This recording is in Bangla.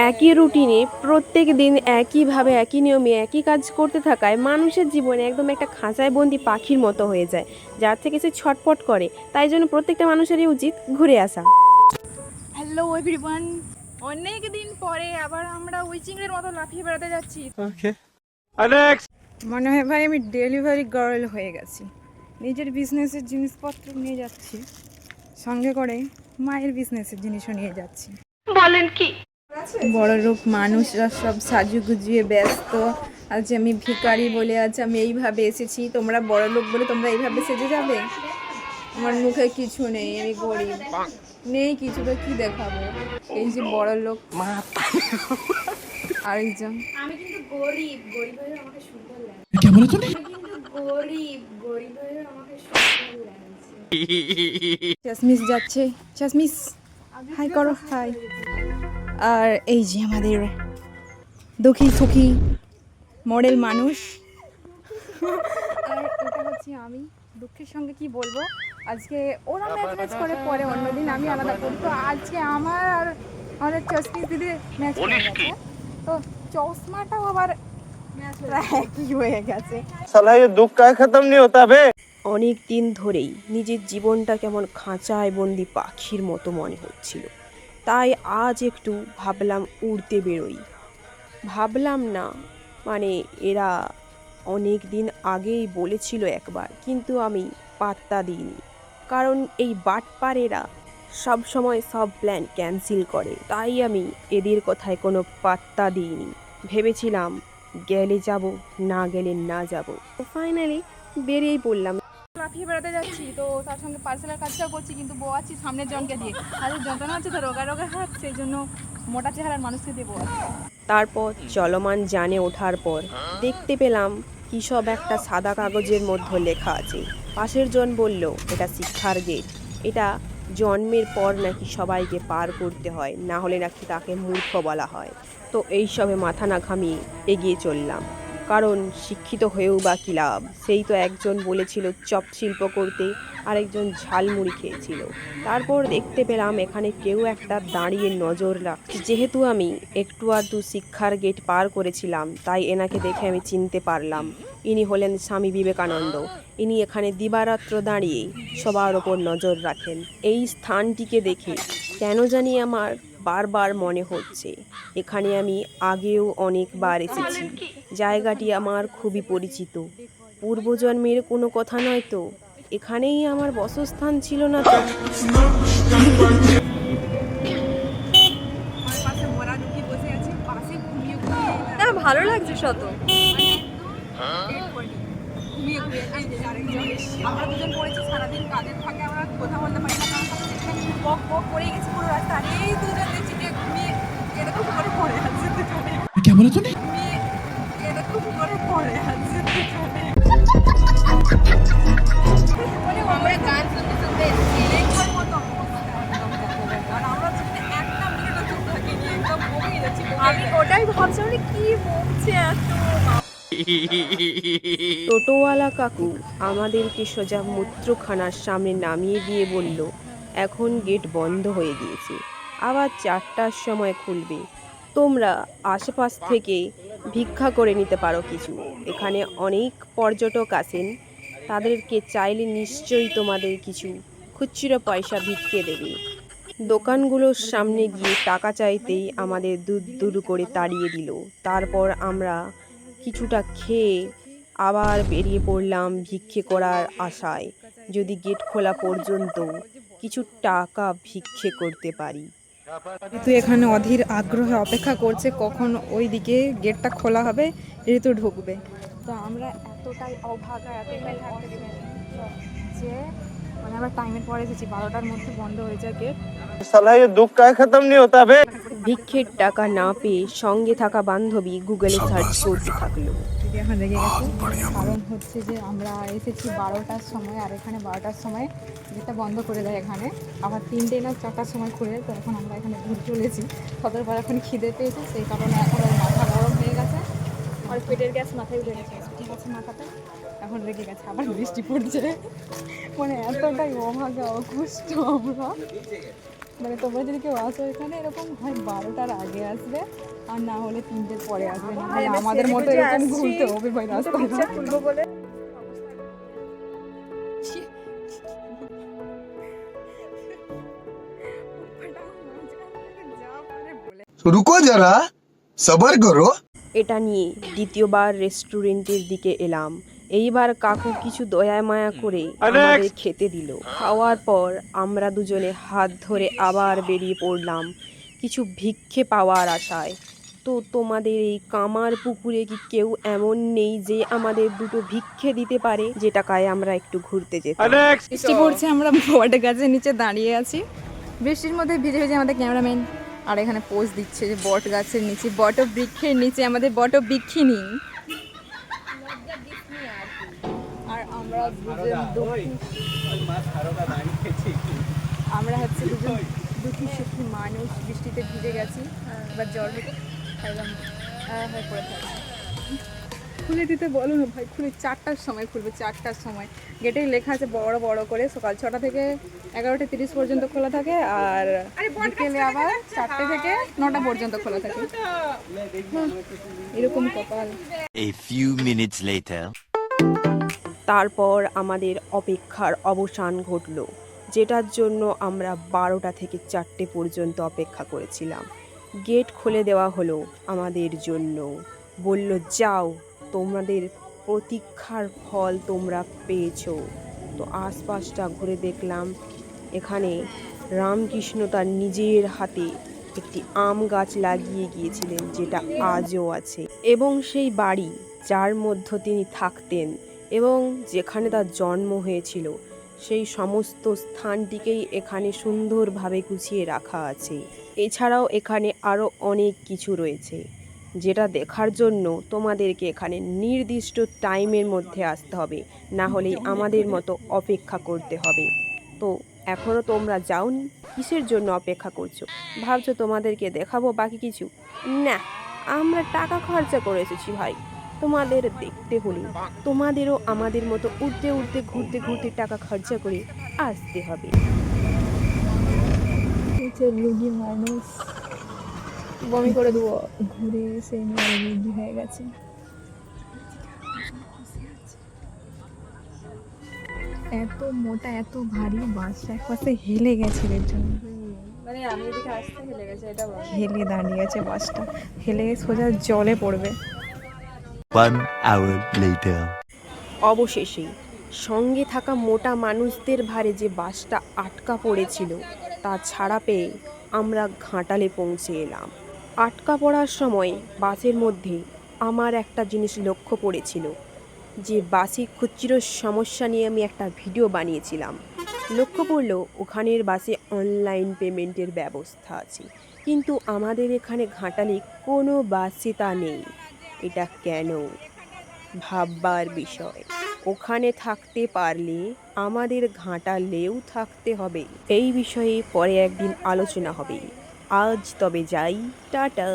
একই রুটিনে প্রত্যেক দিন একইভাবে একই নিয়মে একই কাজ করতে থাকায় মানুষের জীবনে একদম একটা খাঁচায় বন্দি পাখির মতো হয়ে যায়, যার থেকে সে ছটফট করে। তাই জন্য প্রত্যেকটা মানুষেরই উচিত ঘুরে আসা। হ্যালো এভরিওয়ান, অনেক দিন পরে আবার আমরা উইচিংয়ের মতো লাফিয়ে বেড়াতে যাচ্ছি। Okay next. মনে হয় ভাই আমি ডেলিভারি গার্ল হয়ে গেছি। নিজের বিজনেসের জিনিসপত্র নিয়ে যাচ্ছি, সঙ্গে করে মায়ের বিজনেসের জিনিসও নিয়ে যাচ্ছি। বলেন কি? বড় লোক মানুষরা সব সাজু গুজিয়ে ব্যস্ত। আজ আমি ভিখারি বলে, আজ আমি এইভাবে এসেছি, তোমরা বড় লোক বলে তোমরা এইভাবে সেজে যাবে? আমার মুখে কিছু নেই, আমি গরিব, নেই কিছু, তো কি দেখাবো? এই যে বড় লোক আরেকজন। আমি কিন্তু গরিব, গরিব হয়ে আমাকে সুন্দর লাগে। কি বলে তুমি? আমি কিন্তু গরিব, গরিব হয়ে আমাকে সুন্দর লাগছে। চাশমিস যাচ্ছে, চাশমিস হাই করো, হাই। আর এই যে আমাদের দুঃখী সুখী মডেল মানুষ, আর এটা হচ্ছে আমি। দুঃখের সঙ্গে কি বলবো, আজকে ওরা ম্যাচ করে পরে অন্যদিন আমি আলাদা করি, তো আজকে আমার আর আমাদের চশমিস দিদি ম্যাচ হয়ে গেছে, তো চশমাটাও আবার একই হয়ে গেছে। साला ये दुख का खत्म नहीं होता बे। অনেক দিন ধরেই নিজের জীবনটা কেমন খাঁচায় বন্দি পাখির মতো মনে হচ্ছিল, তাই আজ একটু ভাবলাম উড়তে বেরোই। ভাবলাম না, মানে এরা অনেক দিন আগেই বলেছিল একবার, কিন্তু আমি পাত্তা দিইনি, কারণ এই বাটপারেরা সব সময় সব প্ল্যান ক্যান্সেল করে। তাই আমি এদের কথায় কোনো পাত্তা দিইনি। ভেবেছিলাম গেলে যাব, না গেলে না যাব। তো ফাইনালি বেরিয়েই পড়লাম। লাফিয়ে বেড়াতে যাচ্ছি, তো তার সঙ্গে পার্সেলের কাজটাও করছি, কিন্তু বোয়াচ্ছি সামনের জনকে দিয়ে। আর যন্ত্রণা হচ্ছে তো, রোগা রোগা হাত, সেই জন্য মোটা চেহারার মানুষকে দিয়ে বোয়াচ্ছি। তারপর চলমান যানে ওঠার পর দেখতে পেলাম কী সব একটা সাদা কাগজের মধ্যে লেখা আছে। পাশের জন বলল এটা শিক্ষার গেট, এটা জন্মের পর নাকি সবাইকে পার করতে হয়, না হলে নাকি তাকে মূর্খ বলা হয়। তো এই সবে মাথা না ঘামিয়ে এগিয়ে চললাম, কারণ শিক্ষিত হয়েও বা কী লাভ? সেই তো একজন বলেছিল চপ শিল্প করতে, আরেকজন ঝালমুড়ি খেয়েছিল। তারপর দেখতে পেলাম এখানে কেউ একটা দাঁড়িয়ে নজর রাখছে। যেহেতু আমি একটু আধটু শিক্ষার গেট পার করেছিলাম, তাই এনাকে দেখে আমি চিনতে পারলাম ইনি হলেন স্বামী বিবেকানন্দ। ইনি এখানে দিবারাত্র দাঁড়িয়ে সবার ওপর নজর রাখেন। এই স্থানটিকে দেখে কেন জানি আমার বারবার মনে হচ্ছে এখানে আমি আগেও অনেকবার এসেছি। জায়গাটি আমার খুবই পরিচিত। পূর্বজন্মের কোনো কথা নয় তো? এখানেই আমার বাসস্থান ছিল না তো? না, ভালো লাগছে শত। আমরা দুজন পড়েছি সারাদিন কাজের ফাঁকে, আমরা কথা বলতে পারি না, কারণ সাথে দেখে বক বক পড়ে গেছি পুরো রাস্তা। আর এই দুজন দেখছি যে ঘুমিয়ে এরকম করে পড়ে আছে দুজনে। কি বলে তুমি? ঘুমিয়ে এরকম করে পড়ে আছে দুজনে। মানে আমরা গান শুনতে শুনতে লেখার মতো অবস্থা একদম দেখো, আর আমরা যদি একটা মিনিটও চুপ থাকিনি, একদম বকেই যাচ্ছি। আমি ওটাই ভাবছিলাম কি বকছে এত। টোটোওয়ালা কাকু আমাদেরকে সোজা মূত্রখানার সামনে নামিয়ে দিয়ে বলল এখন গেট বন্ধ হয়ে গিয়েছে, আবার 4টার সময় খুলবে। তোমরা আশেপাশ থেকে ভিক্ষা করে নিতে পারো কিছু। এখানে অনেক পর্যটক আসেন, তাদেরকে চাইলে নিশ্চয়ই তোমাদের কিছু খুচরো পয়সা ভিক্ষে দেবে। দোকানগুলোর সামনে গিয়ে টাকা চাইতেই আমাদের দূর দূর করে তাড়িয়ে দিল। তারপর আমরা কিছুটা খেয়ে আবার বেরিয়ে পড়লাম ভিক্ষে করার আশায়, যদি গেট খোলা পর্যন্ত কিছু টাকা ভিক্ষে করতে পারি। ঋতু এখানে অধীর আগ্রহে অপেক্ষা করছে কখন ওই দিকে গেটটা খোলা হবে, ঋতু ঢুকবে। তো আমরা এতটাই অভাগা, এতটাই যে মানে আমরা টাইমের পরে এসেছি, 12টার মধ্যে বন্ধ হয়ে যায় গেট। साला ये दुख का खत्म नहीं होता बे। ভিক্ষের টাকা না পেয়ে সঙ্গে থাকা বান্ধবী গুগলে সার্চ করতে থাকলো। দিদি এখন রেগে গেছে, কারণ হচ্ছে যে আমরা এসেছি 12টার সময়, আর এখানে 12টার সময় গেটটা বন্ধ করে দেয় এখানে, আবার 3টে না 4টার সময় খুলে। তো এখন আমরা এখানে ঘুরে চলেছি, সতেরবার এখন খিদে পেয়েছে, সেই কারণে এখন ওর মাথা গরম হয়ে গেছে, আর পেটের গ্যাস মাথায় উঠে গেছে, ঠিক আছে মাথাতে এখন রেগে গেছে, আবার বৃষ্টি পড়ছে। মানে এতটাই অভাগা অকুষ্ট আমরা। মানে তোমরা যদি কেউ আসো এখানে এরকম হয় 12টার আগে আসবে আর না হলে 3টের পরে আসবে, না হলে আমাদের মতো এরকম ঘুরতে হবে ভাই রাস্তায়। रुको जरा सबर करो। এটা নিয়ে দ্বিতীয়বার রেস্টুরেন্টের দিকে এলাম। এইবার কাকু কিছু দয়া মায়া করে আমাদের খেতে দিল। খাওয়ার পর আমরা দুজনে হাত ধরে আবার বেরিয়ে পড়লাম কিছু ভিক্ষে পাওয়ার আশায়। তো তোমাদের এই কামার পুকুরে কি কেউ এমন নেই যে আমাদের দুটো ভিক্ষে দিতে পারে, যে টাকায় আমরা একটু ঘুরতে যেতাম? বৃষ্টি পড়ছে, আমরা বট গাছের নিচে দাঁড়িয়ে আছি, বৃষ্টির মধ্যে ভিজে ভিজে আমাদের ক্যামেরাম্যান আর এখানে পোজ দিচ্ছে যে বট গাছের নিচে, বট বৃক্ষের নিচে আমাদের বট বৃক্ষিনী। আর আমরা আমরা হচ্ছে দুজন দুঃখী সুখী মানুষ, বৃষ্টিতে ভিজে গেছি, এবার জ্বর খাইলাম পরে থাকবে। খুলে দিতে বলো না ভাই, খুলে 4টার সময় খুলবে, 4টার সময়। গেটে লেখা আছে বড় বড় করে সকাল 6টা থেকে 11:30 পর্যন্ত খোলা থাকে, আর বিকেলে আবার 4টে থেকে 9টা পর্যন্ত খোলা থাকে। এরকম কপাল। A few minutes later. তারপর আমাদের অপেক্ষার অবসান ঘটল, যেটার জন্য আমরা 12টা থেকে 4টে পর্যন্ত অপেক্ষা করেছিলাম। গেট খুলে দেওয়া হলো আমাদের জন্য, বলল যাও, তোমাদের প্রতীক্ষার ফল তোমরা পেয়েছো। তো আশপাশটা ঘুরে দেখলাম এখানে রামকৃষ্ণ তার নিজের হাতে একটি আম গাছ লাগিয়ে গিয়েছিলেন, যেটা আজও আছে, এবং সেই বাড়ি যার মধ্যে তিনি থাকতেন এবং যেখানে তার জন্ম হয়েছিল সেই সমস্ত স্থানটিকেই এখানে সুন্দরভাবে গুছিয়ে রাখা আছে। এছাড়াও এখানে আরও অনেক কিছু রয়েছে, যেটা দেখার জন্য তোমাদেরকে এখানে নির্দিষ্ট টাইমের মধ্যে আসতে হবে, না হলেই আমাদের মতো অপেক্ষা করতে হবে। তো এখনও তোমরা যাওনি, কিসের জন্য অপেক্ষা করছো? ভাবছো তোমাদেরকে দেখাবো বাকি কিছু? না, আমরা টাকা খরচা করে এসেছি ভাই, তোমাদের দেখতে হলে তোমাদেরও আমাদের মতো উঠতে উঠতে ঘুরতে ঘুরতে টাকা খরচা করে আসতে হবে। রুগী মানুষ বমি করে দেবো, ঘুরে এসে রুগী হয়ে গেছে। এত মোটা এত ভারী বাসটা একপাশে হেলে গেছে এর জন্য, মানে আমি এদিকে আসতে হেলে গেছে, এটা হেলে দাঁড়িয়ে আছে বাসটা, হেলে সোজা জলে পড়বে। 1 hour later. অবশেষে সঙ্গে থাকা মোটা মানুষদের ভারে যে বাসটা আটকা পড়েছিল তা ছাড়া পেয়ে আমরা ঘাটালে পৌঁছে এলাম। আটকা পড়ার সময় বাসের মধ্যে আমার একটা জিনিস লক্ষ্য পড়েছিল, যে বাসে খুচরো সমস্যা নিয়ে আমি একটা ভিডিও বানিয়েছিলাম। লক্ষ্য পড়লো ওখানের বাসে অনলাইন পেমেন্টের ব্যবস্থা আছে, কিন্তু আমাদের এখানে ঘাটালে কোনো বাসে তা নেই। এটা কেন? ভাববার বিষয়। ওখানে থাকতে পারলে আমাদের ঘাটালেও থাকতে হবে। এই বিষয়ে পরে একদিন আলোচনা হবে। আজ তবে যাই, টাটা।